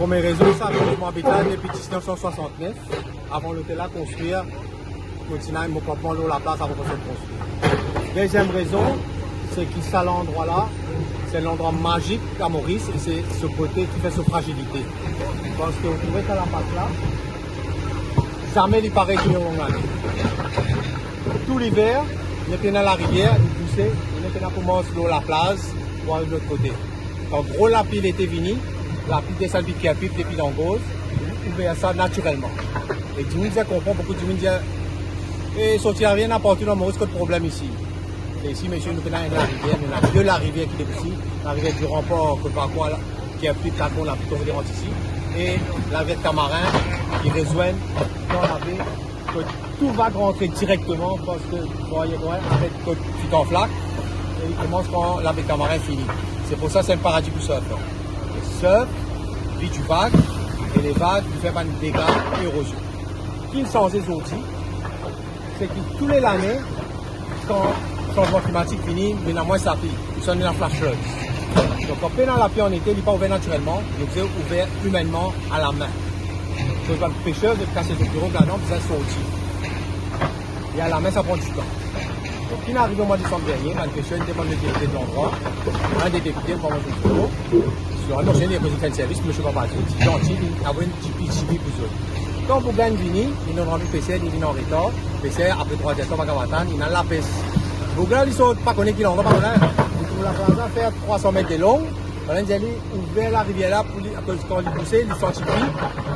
Comme raison, ça, je m'habite là depuis 1969, avant l'hôtel à construire, continuer mon campement l'eau la place avant qu'on se construise. Deuxième raison, c'est que ça l'endroit-là, c'est l'endroit magique à Maurice et c'est ce côté qui fait sa fragilité. Parce que vous trouvez qu'à la place là, jamais il paraît qu'il y a une longue année. Tout l'hiver, il était dans la rivière, il poussait, il était dans commence l'eau la place, pour aller de l'autre côté. Quand gros la pile était finie, la pile descend vite qui a pipe depuis l'angose, il ouvert ça naturellement. Et du monde comprend, beaucoup de monde disent, et sortir rien n'importe où dans Maurice, que de problème ici. Et ici, monsieur, nous connaissons la rivière, nous avons de la rivière qui est ici, la rivière du remport, que par quoi, qui a plus de tacon, la plutôt rentre ici, et la rivière de Tamarin, qui rejoignent dans la baie, que tout va rentrer directement, parce que, vous voyez, avec le petit en flaque, et il commence quand la baie de Tamarin finit. C'est pour ça que c'est un paradis pour surf. Le surf, vit du vague, et les vagues, ils font des dégâts et érosion. Qui sont ces outils, c'est que tous les années, quand le changement climatique finit, mais moins ça plie. Ils sont dans la flash flood. Donc, quand on est dans la pluie en été, il n'est pas ouvert naturellement, il est ouvert humainement à la main. Donc, les pêcheurs, de casser le bureau, là-dedans, ils sont sortis. Et à la main, ça prend du temps. Donc, il est arrivé au mois de décembre dernier, un pêcheur, il dépend de député de l'endroit, un des députés, pour moi, je bureau, sur un ancien des présidents de service, M. Papadji, qui est gentil, il a une petite pour eux. Quand vous gagnez Vini, il nous rend le PCR, il vient en retard. PCR, après 3 décembre, il a la peste. Vous gars, ils sont pas connus qui l'ont pas là. Ils trouvent la plaza faire 300 mètres de long. Quand ils ont ouvert la rivière là, quand ils poussaient, ils sont typiques.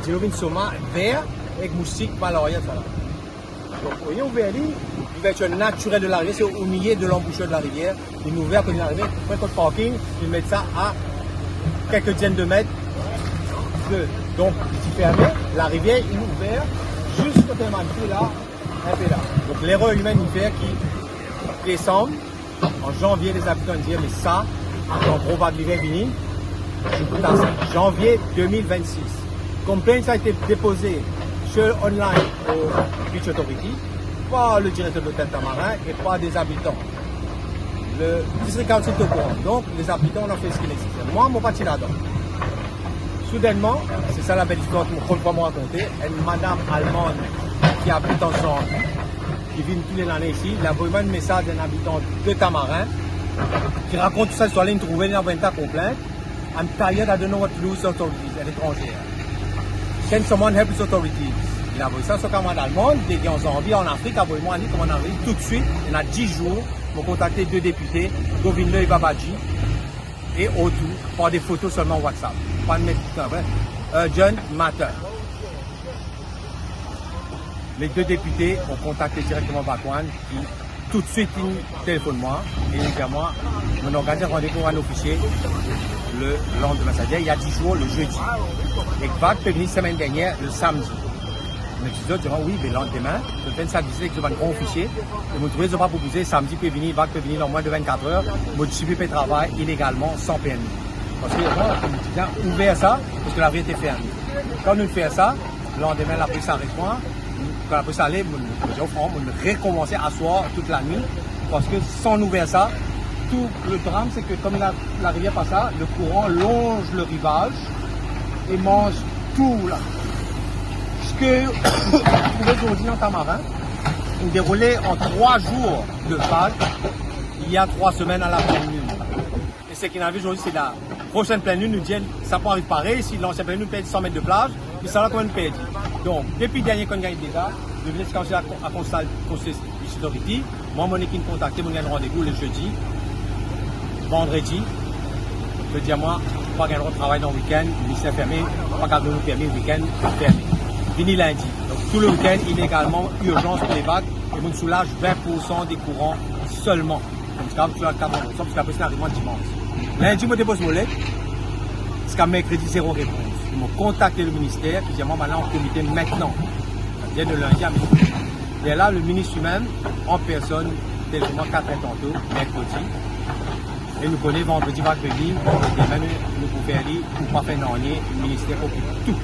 Ils ont une soma vert avec moustique par l'arrière. Donc, ils ont ouvert l'ouverture naturelle de la rivière, c'est au milieu de l'embouchure de la rivière. Ils ont ouvert quand ils arrivent, près de parking, ils mettent ça à quelques dizaines de mètres. Donc, petit fermé, la rivière est ouverte juste côté Manfou là, un peu là. Donc, l'erreur humaine fait qui décembre, en janvier, les habitants disent, mais ça, quand gros vague l'hiver fini, janvier 2026. Complaint, ça a été déposé sur online au Beach Authority par le directeur de l'hôtel Tamarin et par des habitants. Le district council est au courant. Donc, les habitants ont fait ce qu'il existe. Moi, mon parti là-dedans. Soudainement, c'est ça la belle histoire qu'on peut me raconter, une madame allemande qui habite en Zambie, qui vit toutes les années ici, il a vraiment un message d'un habitant de Tamarin qui raconte tout ça sur la ligne trouvée dans une complainte. I'm tired, I don't know what to do with authorities à l'étranger. Can someone help with authorities? Il a envoyé ça sur camarade allemande, il est en Zambie, en Afrique, il a envoyé moi comment on arrive tout de suite. Il y a 10 jours, pour contacter 2 députés, Govinle et Babaji, et autour, par des photos seulement WhatsApp. Pas de mettre Urgent Matter. Les 2 députés ont contacté directement Bakwan qui tout de suite téléphone moi et il dit à moi, on organise un rendez-vous à un officier le lendemain, c'est-à-dire il y a 10 jours, le jeudi. Et Bak peut venir semaine dernière, le samedi. Mais les autres diront oui, mais le lendemain, je fais ça visiter avec un grand officier. Et vous trouvez, je ne vais pas proposer, samedi peut venir, Bak peut venir dans moins de 24 heures, moi je peut travailler illégalement sans permis. Parce que moi, comme étudiant, ouvert ça, parce que la vie était fermée. Quand nous faisons ça, le lendemain, la police arrête moi. Quand la police allait, on recommençait à soir toute la nuit. Parce que sans nous faire ça, tout le drame, c'est que comme la rivière passe ça, le courant longe le rivage et mange tout là. Ce que vous trouvez aujourd'hui en Tamarin, on déroulait en 3 jours de vague, il y a 3 semaines à la pleine lune. Et ce qui arrive aujourd'hui, c'est la prochaine pleine lune, nous dit ça peut arriver pareil, si l'ancienne pleine lune perd 100 mètres de plage, il sera quand même perdu. Donc, depuis le dernier qu'on a gagné des gars, le ministre conseiller à constater l'autorité, moi, mon équipe contacté, mon un rendez-vous le jeudi, vendredi, je dis à moi, pas gagner de travail dans le week-end, le ministère fermé, pas gagner de permis le week-end, fermé. Fini lundi. Donc, tout le week-end, illégalement, urgence pour les vagues, et on soulage 20% des courants seulement. Donc, c'est 40%, parce qu'après, c'est l'arrivement dimanche. Lundi, je me dépose mon lettre, jusqu'à mercredi, 0 réponse. Ils m'ont contacté le ministère, qui dit moi maintenant en comité maintenant. Ça vient de lundi à midi. Et là, le ministre lui-même, en personne, tellement 4 tantôt, mercredi. Et nous connaissons vendredi, va venir, demain, nous pouvons faire lire, pour pas faire non, le ministère occupe tout.